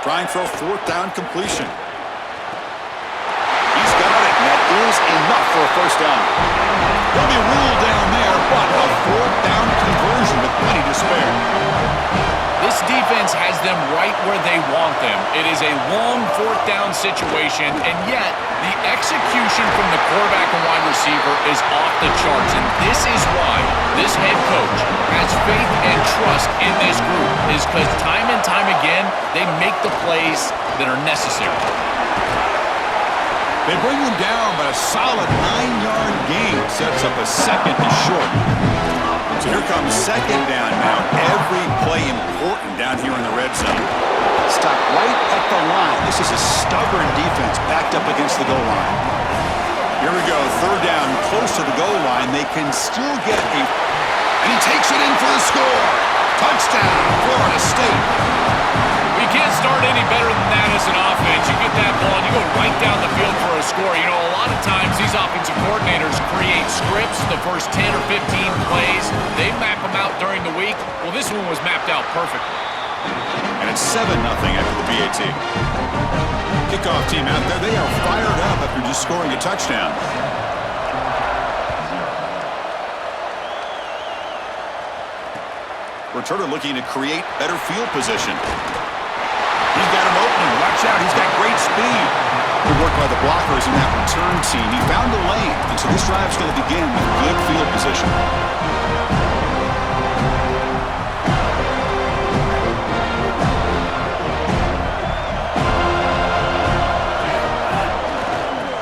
Trying for a fourth down completion. He's got it, and that is enough for a first down. He'll be ruled down there, but a fourth down conversion with plenty to spare. This defense has them right where they want them. It is a long fourth down situation, and yet the execution from the quarterback and wide receiver is off the charts, and this is why this head coach has faith and trust in this group, is because time and time again, they make the plays that are necessary. They bring him down, but a solid 9-yard gain sets up a second and short. So here comes second down now. Every play important down here in the red zone. Stop right at the line. This is a stubborn defense backed up against the goal line. Here we go, third down, close to the goal line. They can still get a... And he takes it in for the score. Touchdown, Florida State. You can't start any better than that as an offense. You get that ball and you go right down the field for a score. You know, a lot of times these offensive coordinators create scripts the first 10 or 15 plays. They map them out during the week. Well, this one was mapped out perfectly. And it's 7-0 after the BAT. Kickoff team out there, they are fired up after just scoring a touchdown. Returner looking to create better field position. He's got him opening. Watch out. He's got great speed. Good work by the blockers in that return team. He found a lane, and so this drive's going to begin with good field position.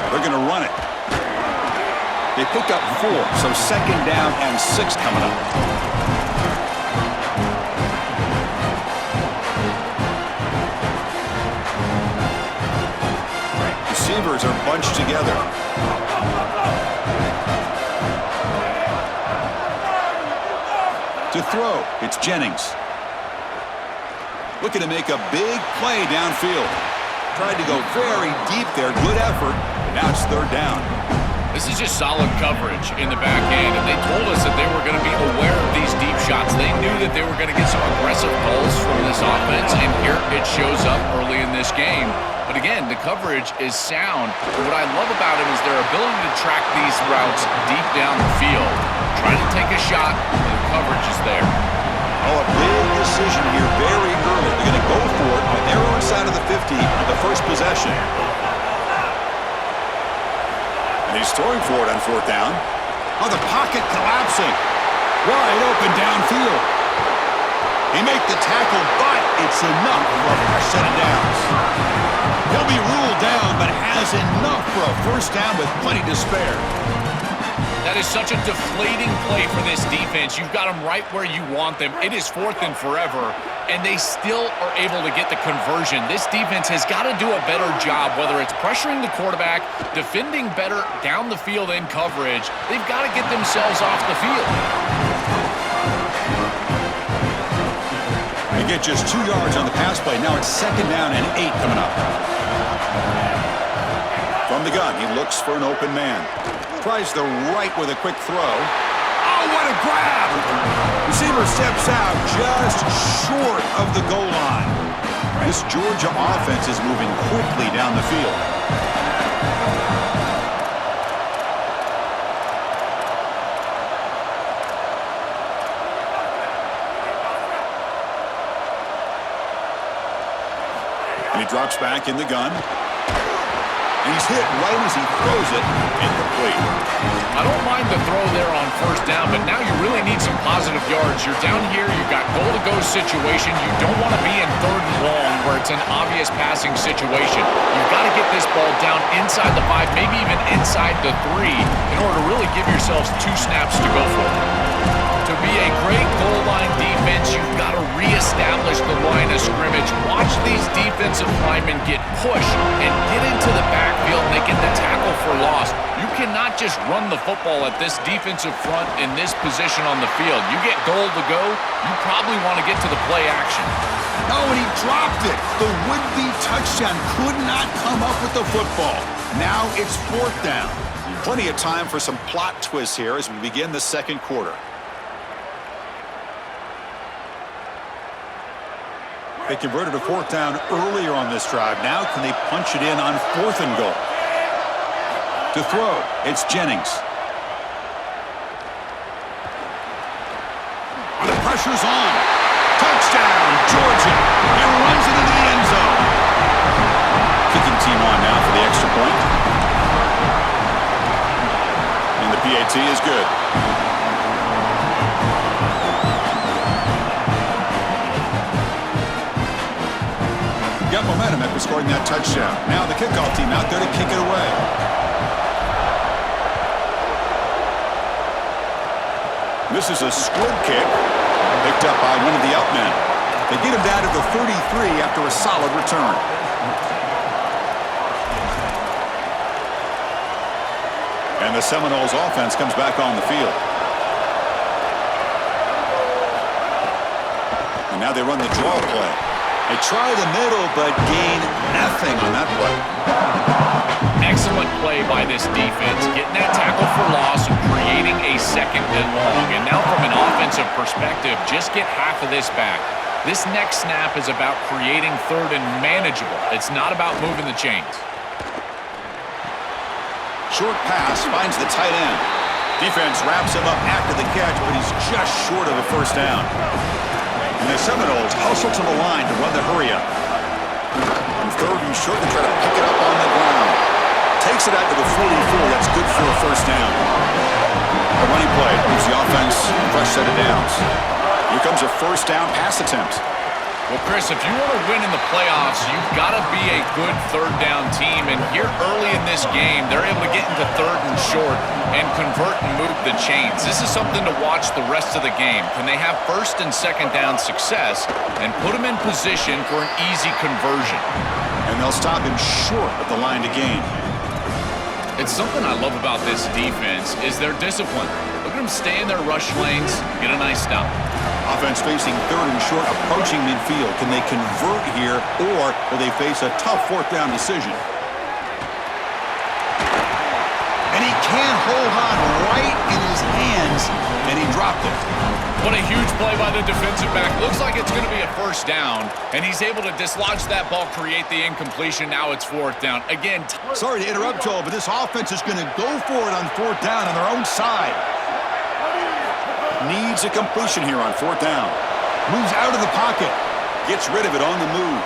They're going to run it. They picked up 4, so second down and 6 coming up. Receivers are bunched together. To throw, it's Jennings. Looking to make a big play downfield. Tried to go very deep there. Good effort. And now it's third down. This is just solid coverage in the back end, and they told us that they were going to be aware of these deep shots. They knew that they were going to get some aggressive calls from this offense, and here it shows up early in this game. But again, the coverage is sound. And what I love about him is their ability to track these routes deep down the field. Trying to take a shot, and the coverage is there. Oh, a big decision here very early. They're going to go for it on their own side of the 50 on the first possession. And he's throwing for it on fourth down. Oh, the pocket collapsing. Wide open downfield. He made the tackle, but it's enough for a fresh set of downs. He'll be ruled down, but has enough for a first down with plenty to spare. That is such a deflating play for this defense. You've got them right where you want them. It is fourth and forever, and they still are able to get the conversion. This defense has got to do a better job, whether it's pressuring the quarterback, defending better down the field in coverage. They've got to get themselves off the field. They get just 2 yards on the pass play. Now it's second down and 8 coming up. From the gun, he looks for an open man. Tries the right with a quick throw. Oh, what a grab! Receiver steps out just short of the goal line. This Georgia offense is moving quickly down the field. And he drops back in the gun. And he's hit right as he throws it, incomplete. I don't mind the throw there on first down, but now you really need some positive yards. You're down here, you've got goal-to-go situation. You don't want to be in third and long where it's an obvious passing situation. You've got to get this ball down inside the 5, maybe even inside the 3, in order to really give yourselves 2 snaps to go for. To be a great goal line defense, you've got to reestablish the line of scrimmage. Watch these defensive linemen get pushed and get into the backfield and they get the tackle for loss. You cannot just run the football at this defensive front in this position on the field. You get goal to go, you probably want to get to the play action. No, and he dropped it. The would-be touchdown could not come up with the football. Now it's fourth down. Plenty of time for some plot twists here as we begin the second quarter. They converted a fourth down earlier on this drive. Now can they punch it in on 4th and goal? To throw, it's Jennings. The pressure's on. Touchdown, Georgia. He runs it into the end zone. Kicking team on now for the extra point. And the PAT is good. Got momentum after scoring that touchdown. Now the kickoff team out there to kick it away. This is a squib kick picked up by one of the outmen. They get him down to the 33 after a solid return. And the Seminoles offense comes back on the field. And now they run the draw play. They try the middle, but gain nothing on that play. Excellent play by this defense, getting that tackle for loss and creating a 2nd and long. And now from an offensive perspective, just get half of this back. This next snap is about creating 3rd and manageable. It's not about moving the chains. Short pass finds the tight end. Defense wraps him up after the catch, but he's just short of a first down. And the Seminoles hustle to the line to run the hurry-up. And 3rd and short, they try to pick it up on the ground. Takes it out to the 44. That's good for a first down. A running play gives the offense a fresh set of downs. Here comes a first down pass attempt. Well, Chris, if you want to win in the playoffs, you've got to be a good 3rd down team. And here early in this game, they're able to get into 3rd and short and convert and move the chains. This is something to watch the rest of the game. Can they have 1st and 2nd down success and put them in position for an easy conversion? And they'll stop him short of the line to gain. It's something I love about this defense is their discipline. Look at them stay in their rush lanes, get a nice stop. Offense facing 3rd and short, approaching midfield. Can they convert here, or will they face a tough 4th down decision? And he can't hold on right in his hands, and he dropped it. What a huge play by the defensive back. Looks like it's going to be a first down, and he's able to dislodge that ball, create the incompletion. Now it's 4th down. Again, sorry to interrupt, Joel, but this offense is going to go for it on 4th down on their own side. Needs a completion here on 4th down. Moves out of the pocket. Gets rid of it on the move.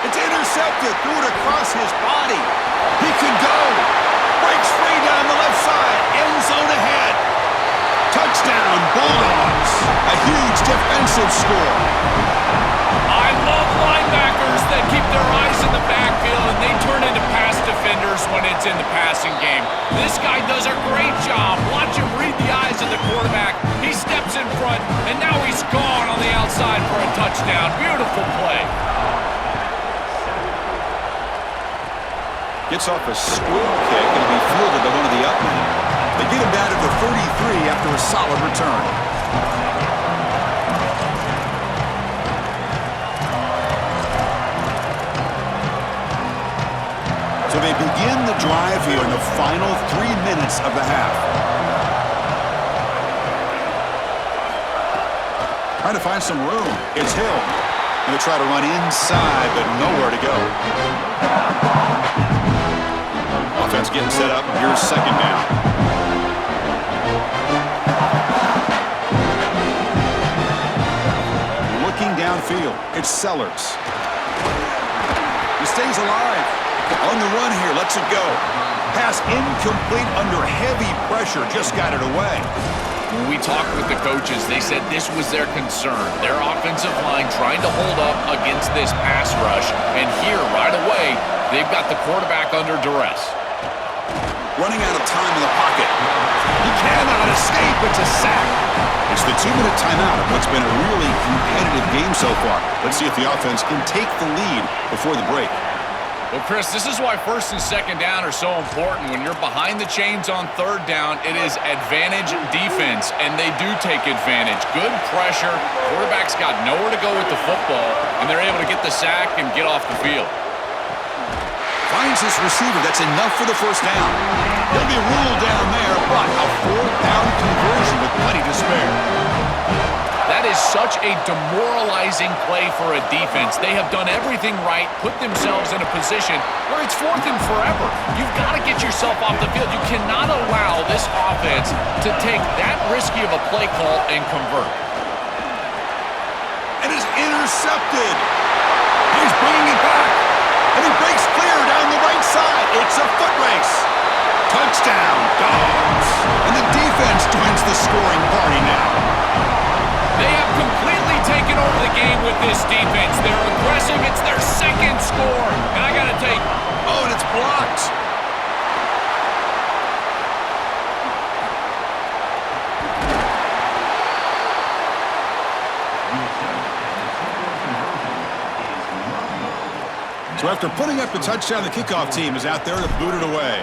It's intercepted. Threw it across his body. He can go. Breaks free down the left side. End zone ahead. Touchdown, Bulldogs. A huge defensive score. I love linebackers that keep their eyes in the backfield and they turn into pass defenders when it's in the passing game. This guy does a great job. Watch him read the eyes of the quarterback. He steps in front, and now he's gone on the outside for a touchdown. Beautiful play. Gets off a squib kick and will be fielded by one of the upmen. They get him down to the 33 after a solid return. So they begin the drive here in the final 3 minutes of the half. Trying to find some room. It's Hill. Going to try to run inside, but nowhere to go. Offense getting set up. Here's 2nd down. Looking downfield. It's Sellers. He stays alive. On the run here. Lets it go. Pass incomplete under heavy pressure. Just got it away. When we talked with the coaches, they said this was their concern. Their offensive line trying to hold up against this pass rush. And here, right away, they've got the quarterback under duress. Running out of time in the pocket. He cannot escape. It's a sack. It's the 2-minute timeout of what's been a really competitive game so far. Let's see if the offense can take the lead before the break. Well, Chris, this is why 1st and 2nd down are so important. When you're behind the chains on 3rd down, it is advantage defense, and they do take advantage. Good pressure. Quarterback's got nowhere to go with the football, and they're able to get the sack and get off the field. Finds his receiver. That's enough for the first down. He'll be ruled down there, but a 4th down conversion with plenty to spare. That is such a demoralizing play for a defense. They have done everything right, put themselves in a position where it's 4th and forever. You've got to get yourself off the field. You cannot allow this offense to take that risky of a play call and convert. And is intercepted. He's bringing it back. And he breaks clear down the right side. It's a foot race. Touchdown, Dogs. And the defense joins the scoring party now. They have completely taken over the game with this defense. They're aggressive. It's their 2nd score. And I got to take... Oh, and it's blocked. So after putting up the touchdown, the kickoff team is out there to boot it away.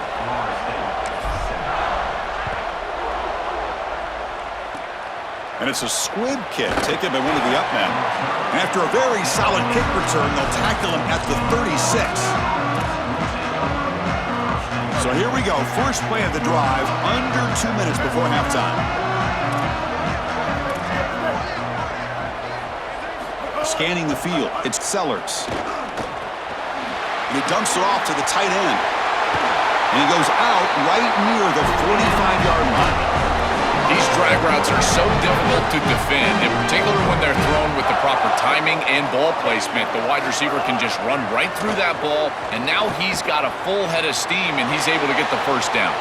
And it's a squib kick taken by one of the up men. And after a very solid kick return, they'll tackle him at the 36. So here we go. First play of the drive, under 2 minutes before halftime. Scanning the field, it's Sellers. And he dumps it off to the tight end. And he goes out right near the 45-yard line. These drag routes are so difficult to defend, in particular when they're thrown with the proper timing and ball placement. The wide receiver can just run right through that ball, and now he's got a full head of steam, and he's able to get the first down.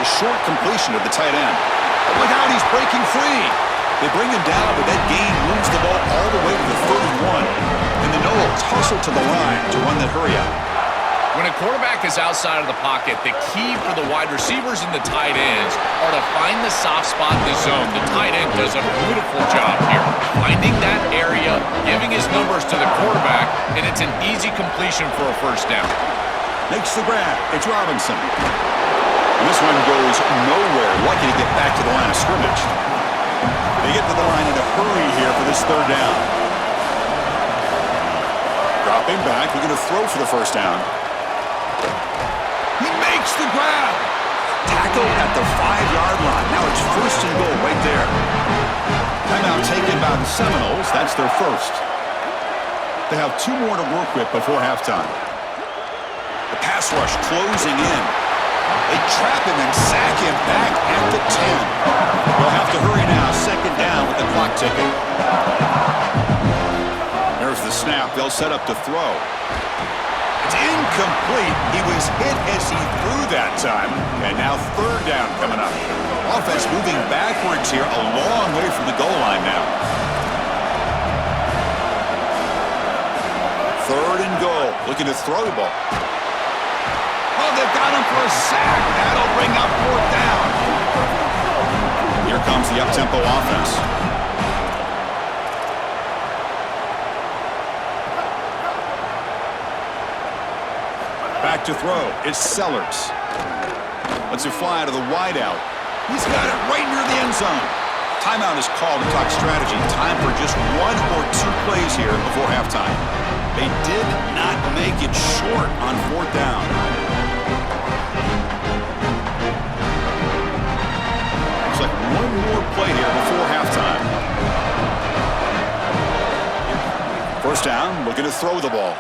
The short completion of the tight end. Oh, look out, he's breaking free. They bring him down, but that gain moves the ball all the way to the 31. And the Noah tussle to the line to run the hurry up. When a quarterback is outside of the pocket, the key for the wide receivers and the tight ends are to find the soft spot in the zone. The tight end does a beautiful job here, finding that area, giving his numbers to the quarterback, and it's an easy completion for a first down. Makes the grab. It's Robinson. And this one goes nowhere. Lucky to get back to the line of scrimmage. They get to the line in a hurry here for this 3rd down. Dropping back, looking to throw for the first down. He makes the grab. Tackled at the 5-yard line. Now it's 1st and goal right there. Timeout taken by the Seminoles. That's their first. They have 2 more to work with before halftime. The pass rush closing in. They trap him and sack him back at the 10. They'll have to hurry now. 2nd down with the clock ticking. There's the snap. They'll set up to throw. It's incomplete. He was hit as he threw that time. And now 3rd down coming up. Offense moving backwards here, a long way from the goal line now. 3rd and goal. Looking to throw the ball. Oh, they've got him for a sack. That'll bring up 4th down. Here comes the up-tempo offense. Back to throw. It's Sellers. Lets it fly out of the wideout. He's got it right near the end zone. Timeout is called to talk strategy. Time for just 1 or 2 plays here before halftime. They did not make it short on 4th down. Looks like 1 more play here before halftime. First down, looking to throw the ball.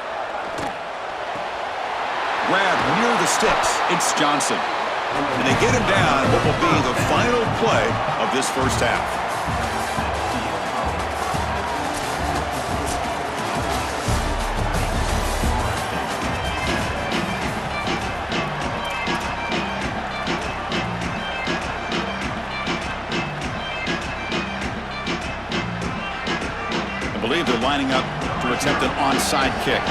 Grab near the sticks. It's Johnson. And they get him down what will be the final play of this first half. I believe they're lining up to attempt an onside kick.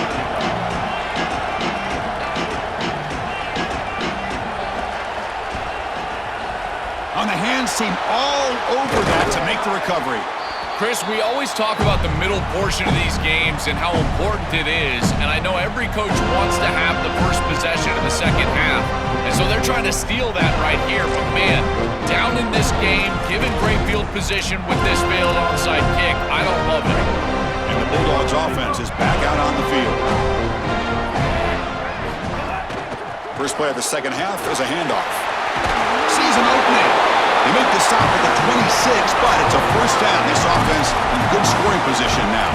On the hands team all over that to make the recovery. Chris, we always talk about the middle portion of these games and how important it is, and I know every coach wants to have the first possession of the second half, and so they're trying to steal that right here, but man, down in this game, given great field position with this failed onside kick, I don't love it. And the Bulldogs offense is back out on the field. First play of the second half is a handoff. Sees an opening. They make the stop at the 26, but it's a first down. This offense in good scoring position now.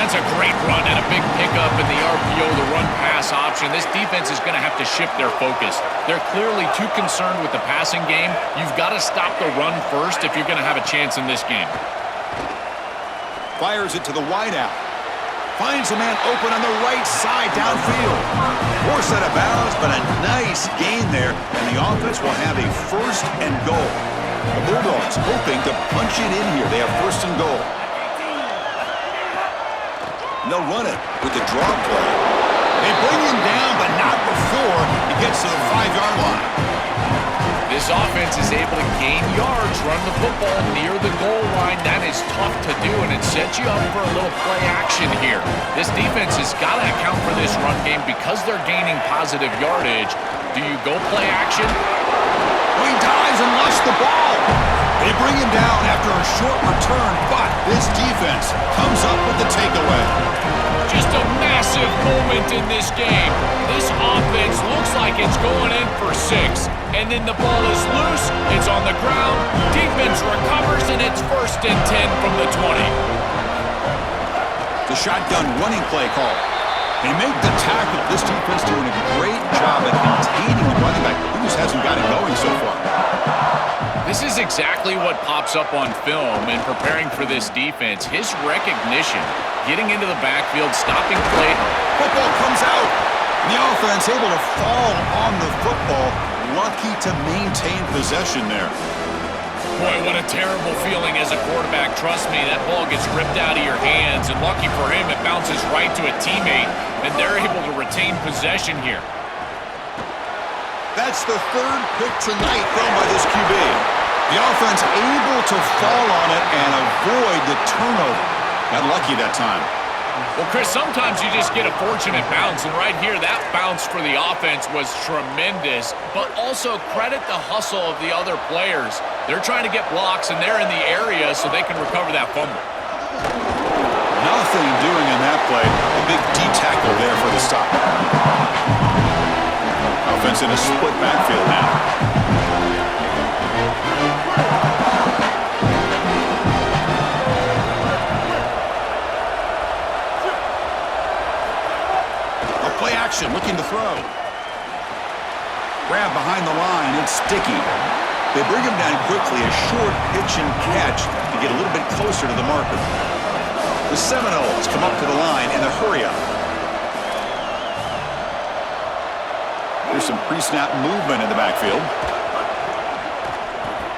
That's a great run and a big pickup in the RPO, the run-pass option. This defense is going to have to shift their focus. They're clearly too concerned with the passing game. You've got to stop the run first if you're going to have a chance in this game. Fires it to the wideout. Finds a man open on the right side downfield. Forced out of bounds, but a nice gain there, and the offense will have a first and goal. The Bulldogs hoping to punch it in here. They have first and goal. And they'll run it with the draw play. They bring him down, but not before he gets to the 5-yard line. This offense is able to gain yards, run the football near the goal line. That is tough to do, and it sets you up for a little play action here. This defense has got to account for this run game because they're gaining positive yardage. Do you go play action? He dives and lost the ball. They bring him down after a short return, but this defense comes up with the takeaway. Just a massive moment in this game. This offense looks like it's going in for 6, and then the ball is loose, it's on the ground, defense recovers, and it's first and 10 from the 20. The shotgun running play call. They make the tackle. This defense doing a great job at containing the running back. He just hasn't got it going so far. This is exactly what pops up on film in preparing for this defense. His recognition, getting into the backfield, stopping play. Football comes out. And the offense able to fall on the football. Lucky to maintain possession there. Boy, what a terrible feeling as a quarterback. Trust me, that ball gets ripped out of your hands, and lucky for him, it bounces right to a teammate, and they're able to retain possession here. That's the third pick tonight thrown by this QB. The offense able to fall on it and avoid the turnover. Got lucky that time. Well, Chris, sometimes you just get a fortunate bounce, and right here, that bounce for the offense was tremendous, but also credit the hustle of the other players. They're trying to get blocks, and they're in the area so they can recover that fumble. Nothing doing in that play. A big D-tackle there for the stop. Offense in a split backfield now. Play action, looking to throw. Grab behind the line, it's sticky. They bring him down quickly, a short pitch and catch to get a little bit closer to the marker. The Seminoles come up to the line in a hurry-up. There's some pre-snap movement in the backfield.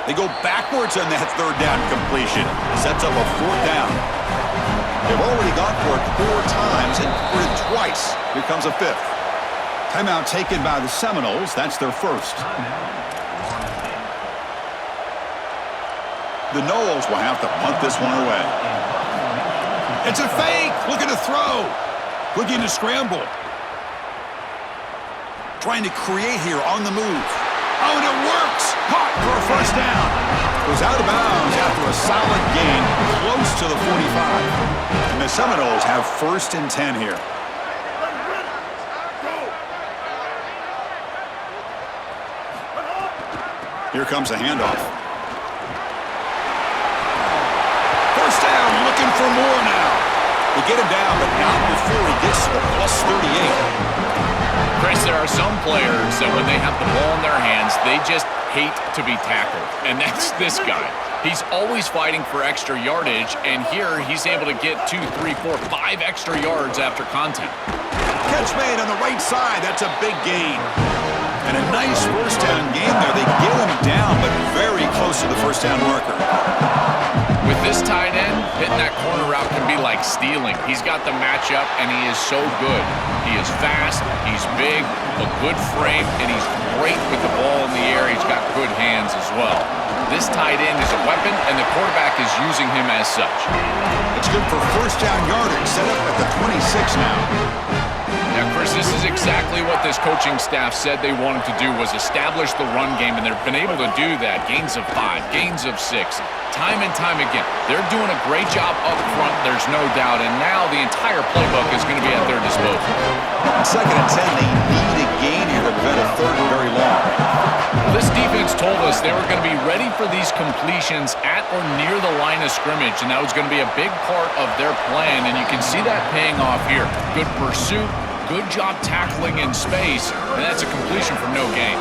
They go backwards on that third down completion. Sets up a fourth down. They've already gone for it 4 times and converted twice. Here comes a 5th. Timeout taken by the Seminoles. That's their first. The Noles will have to punt this one away. It's a fake. Looking to throw. Looking to scramble. Trying to create here on the move. Oh, and it works. Caught for a first down. Goes out of bounds after a solid gain close to the 45. And the Seminoles have first and 10 here. Here comes a handoff. First down, looking for more now. They get him down, but not before he gets to the plus 38. Chris, there are some players that when they have the ball in their hands, they just hate to be tackled. And that's this guy. He's always fighting for extra yardage, and here he's able to get 2, 3, 4, 5 extra yards after contact. Catch made on the right side. That's a big gain. And a nice first down game there. They get him down, but very close to the first down marker. With this tight end, hitting that corner route can be like stealing. He's got the matchup, and he is so good. He is fast, he's big, a good frame, and he's great with the ball in the air. He's got good hands as well. This tight end is a weapon, and the quarterback is using him as such. It's good for first down yardage. Set up at the 26 now. Yeah, Chris, this is exactly what this coaching staff said they wanted to do, was establish the run game, and they've been able to do that. Gains of 5, gains of 6, time and time again. They're doing a great job up front, there's no doubt, and now the entire playbook is going to be at their disposal. Second and 10, they need a gain here to prevent a third and very long. This defense told us they were going to be ready for these completions at or near the line of scrimmage, and that was going to be a big part of their plan, and you can see that paying off here. Good pursuit, good job tackling in space, and that's a completion for no gain.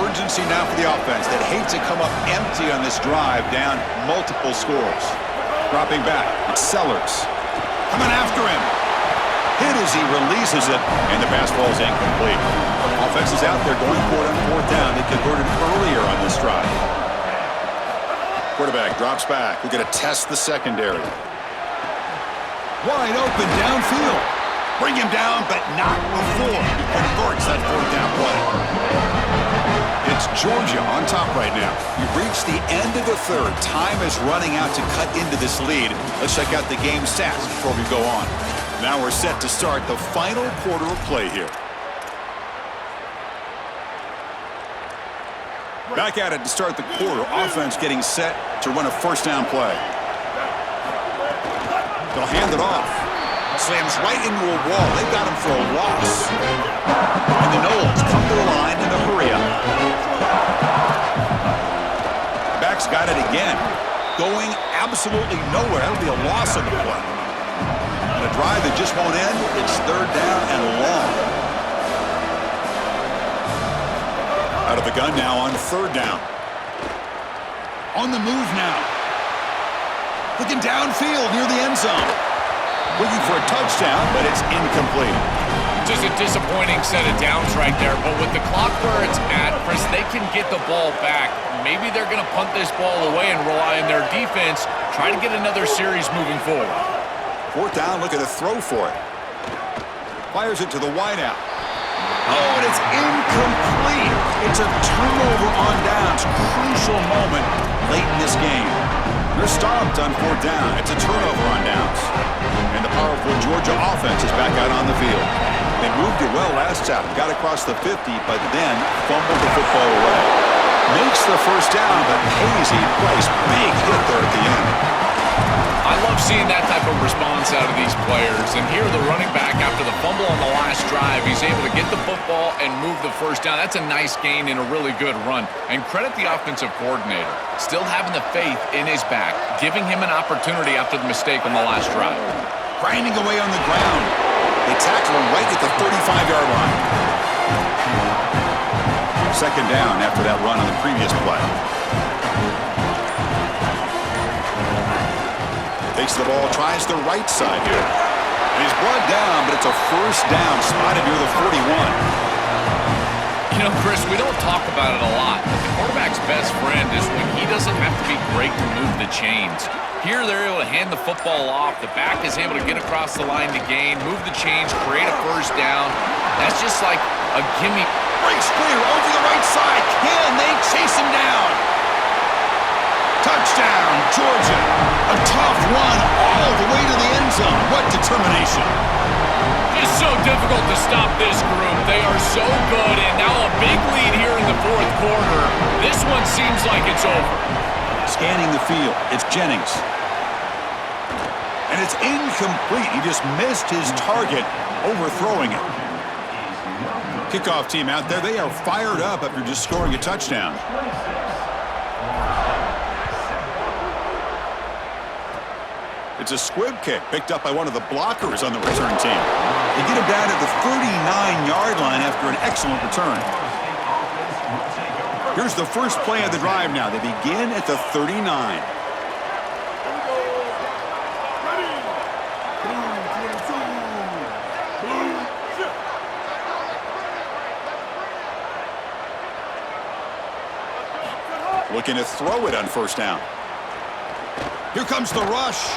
Urgency now for the offense that hates to come up empty on this drive, down multiple scores. Dropping back, Sellers coming after him. Hit as he releases it, and the pass ball is incomplete. Offense is out there going for it on fourth down. They converted earlier on this drive. Quarterback drops back. We're going to test the secondary. Wide open downfield. Bring him down, but not before he converts that fourth down play. It's Georgia on top right now. We've reached the end of the third. Time is running out to cut into this lead. Let's check out the game stats before we go on. Now we're set to start the final quarter of play here. Back at it to start the quarter. Offense getting set to run a first down play. They'll hand it off. Slams right into a wall. They've got him for a loss. And the Noles come to the line in a hurry up. Back's got it again. Going absolutely nowhere. That'll be a loss on the play. And a drive that just won't end. It's third down and long. Out of the gun now on third down. On the move now. Looking downfield near the end zone. Looking for a touchdown, but it's incomplete. Just a disappointing set of downs right there, but with the clock where it's at, Chris, they can get the ball back. Maybe they're going to punt this ball away and rely on their defense, try to get another series moving forward. Fourth down, looking to throw for it. Fires it to the wideout. Oh, and it's incomplete. It's a turnover on downs. Crucial moment late in this game. They're stopped on fourth down. It's a turnover on downs. And the powerful Georgia offense is back out on the field. They moved it well last time. Got across the 50, but then fumbled the football away. Makes the first down, but Hazy Price, big hit there at the end. I love seeing that type of response out of these players. And here the running back, after the fumble on the last drive, he's able to get the football and move the first down. That's a nice gain and a really good run. And credit the offensive coordinator. Still having the faith in his back, giving him an opportunity after the mistake on the last drive. Grinding away on the ground. They tackle him right at the 35-yard line. Second down after that run on the previous play. Takes the ball, tries the right side here. And he's brought down, but it's a first down, spotted near the 41. You know, Chris, we don't talk about it a lot, but the quarterback's best friend is when he doesn't have to be great to move the chains. Here, they're able to hand the football off. The back is able to get across the line to gain, move the chains, create a first down. That's just like a gimme. Breaks clear over the right side. Can they chase him down? Touchdown, Georgia. A tough run all the way to the end zone. What determination. It's so difficult to stop this group. They are so good, and now a big lead here in the fourth quarter. This one seems like it's over. Scanning the field, it's Jennings. And it's incomplete. He just missed his target, overthrowing it. Kickoff team out there, they are fired up after just scoring a touchdown. It's a squib kick picked up by one of the blockers on the return team. They get him down at the 39-yard line after an excellent return. Here's the first play of the drive now. They begin at the 39. Looking to throw it on first down. Here comes the rush.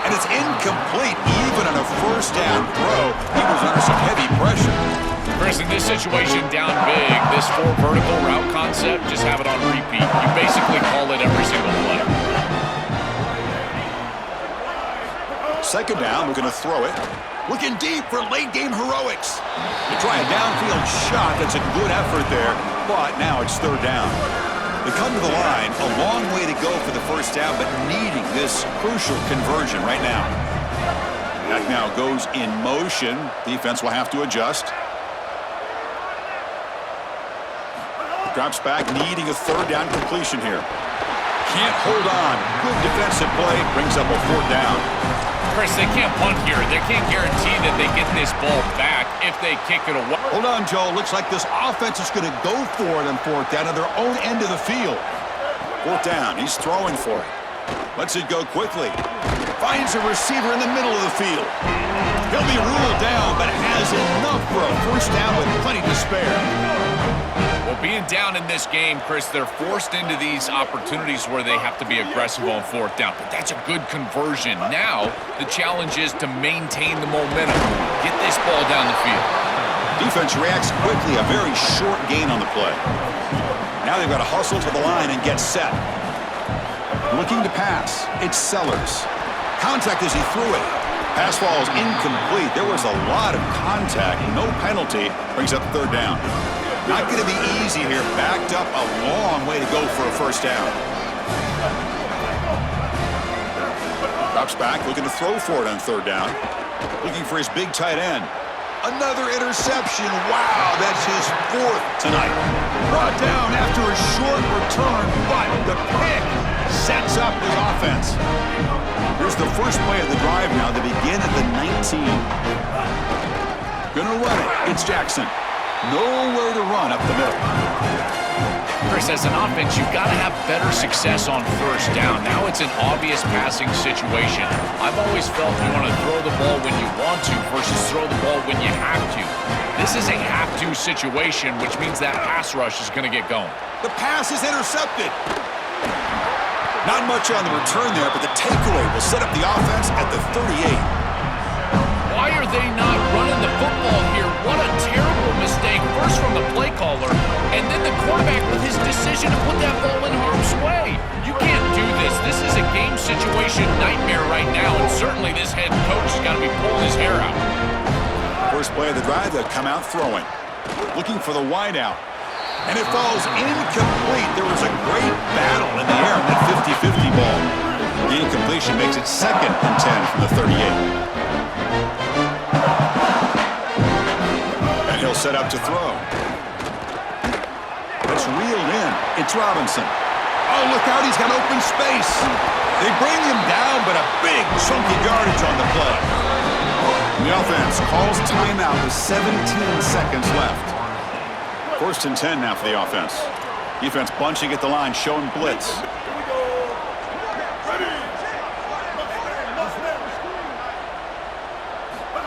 And it's incomplete, even on a first down throw. He was under some heavy pressure. Chris, in this situation, down big, this 4 vertical route concept, just have it on repeat. You basically call it every single play. second down, we're going to throw it. Looking deep for late-game heroics. They try a downfield shot. That's a good effort there, but now it's third down. They come to the line, a long way to go for the first down, but needing this crucial conversion right now. That now goes in motion. Defense will have to adjust. Drops back, needing a third down completion here. Can't hold on. Good defensive play. Brings up a fourth down. Chris, they can't punt here. They can't guarantee that they get this ball back if they kick it away. Hold on, Joe. Looks like this offense is going to go for it on fourth down at their own end of the field. Fourth down. He's throwing for it. Lets it go quickly. Finds a receiver in the middle of the field. He'll be ruled down, but has enough for a first down with plenty to spare. Well, being down in this game, Chris, they're forced into these opportunities where they have to be aggressive on fourth down. But that's a good conversion. Now, the challenge is to maintain the momentum. Get this ball down the field. Defense reacts quickly. A very short gain on the play. Now they've got to hustle to the line and get set. Looking to pass. It's Sellers. Contact as he threw it. Pass falls incomplete. There was a lot of contact. No penalty. Brings up third down. Not going to be easy here. Backed up a long way to go for a first down. Drops back, looking to throw for it on third down. Looking for his big tight end. Another interception. Wow, that's his fourth tonight. Brought down after a short return, but the pick sets up his offense. Here's the first play of the drive now. They begin at the 19. Gonna run it. It's Jackson. Nowhere to run up the middle. Chris, as an offense, you've got to have better success on first down. Now it's an obvious passing situation. I've always felt you want to throw the ball when you want to versus throw the ball when you have to. This is a have-to situation, which means that pass rush is going to get going. The pass is intercepted. Not much on the return there, but the takeaway will set up the offense at the 38. Why are they not running the football here? What a terrible mistake. First from the play caller, and then the quarterback with his decision to put that ball in harm's way. You can't do this. This is a game situation nightmare right now, and certainly this head coach has got to be pulling his hair out. First play of the drive, they'll come out throwing. Looking for the wideout. And it falls incomplete. There was a great battle in the air on that 50-50 ball. The incompletion makes it 2nd and 10 from the 38. He'll set up to throw. That's reeled in. It's Robinson. Oh, look out. He's got open space. They bring him down, but a big chunky yardage on the play. The offense calls timeout with 17 seconds left. 1st and 10 now for the offense. Defense bunching at the line, showing blitz.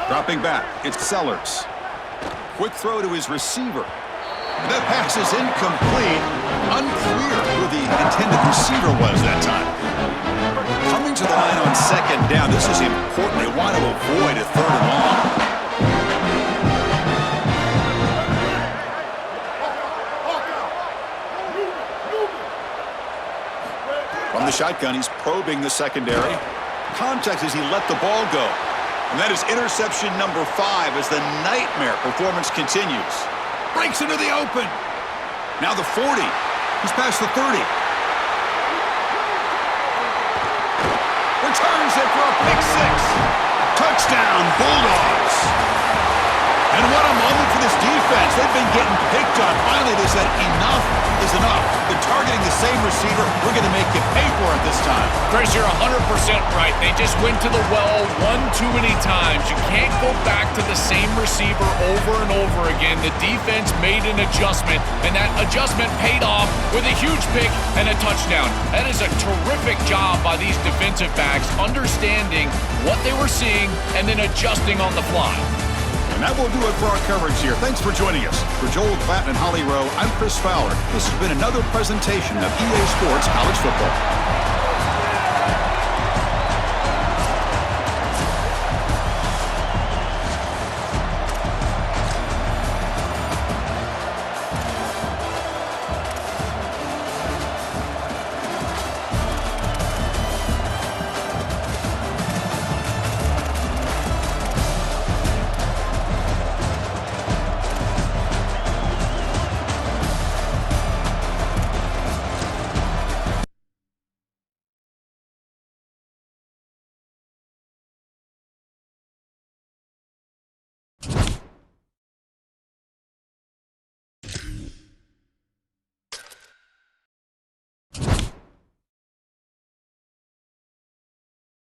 Dropping back. It's Sellers. Quick throw to his receiver. That pass is incomplete. Unclear who the intended receiver was that time. Coming to the line on 2nd down. This is important. They want to avoid a 3rd and long. From the shotgun, he's probing the secondary. Contact as he let the ball go. And that is interception number 5 as the nightmare performance continues. Breaks into the open. Now the 40. He's past the 30. Returns it for a pick 6. Touchdown, Bulldogs. And what a moment for this defense. They've been getting picked on. Finally, they said enough is enough. They're targeting the same receiver. We're going to make you pay for it this time. Chris, you're 100% right. They just went to the well one too many times. You can't go back to the same receiver over and over again. The defense made an adjustment, and that adjustment paid off with a huge pick and a touchdown. That is a terrific job by these defensive backs, understanding what they were seeing and then adjusting on the fly. And that will do it for our coverage here. Thanks for joining us. For Joel Klatt and Holly Rowe, I'm Chris Fowler. This has been another presentation of EA Sports College Football.